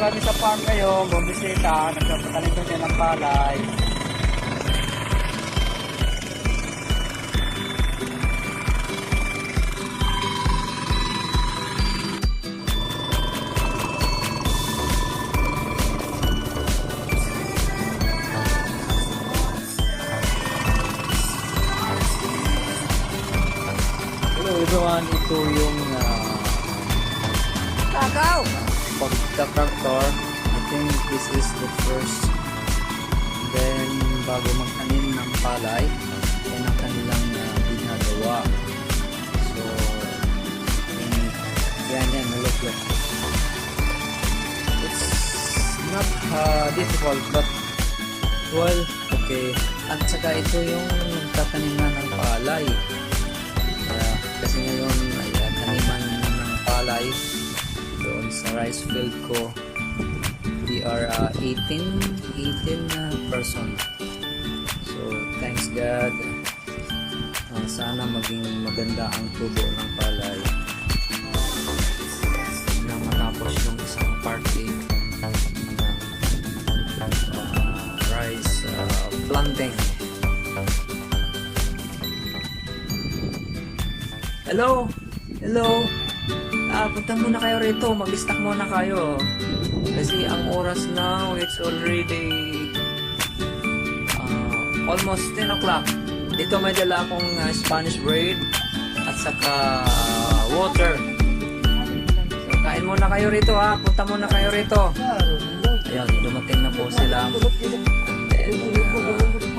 kami sa farm ngayon, bumisita, nagpapatanim kami ng palay. Hello everyone, ito yung Kakaw! pagka-tractor. I think this is the first. Then bago magtanim ng palay, yan ang kanilang ginagawa. So yan look. It's not difficult but well, okay. At saka ito yung tatanim na ng palay. Kasi ngayon ay taniman ng palay doon sa rice field ko. We are 18 person. So thanks God. Sana maging maganda ang tubo ng palay na matapos yung isang party ng rice planting. Hello! Punta muna kayo rito. Mag-stack muna kayo. Kasi ang oras now, it's already almost 10 o'clock. Dito may dala akong Spanish bread at saka water. So, kain muna kayo rito ha. Punta muna kayo rito. Ayan, dumating na po sila. And then,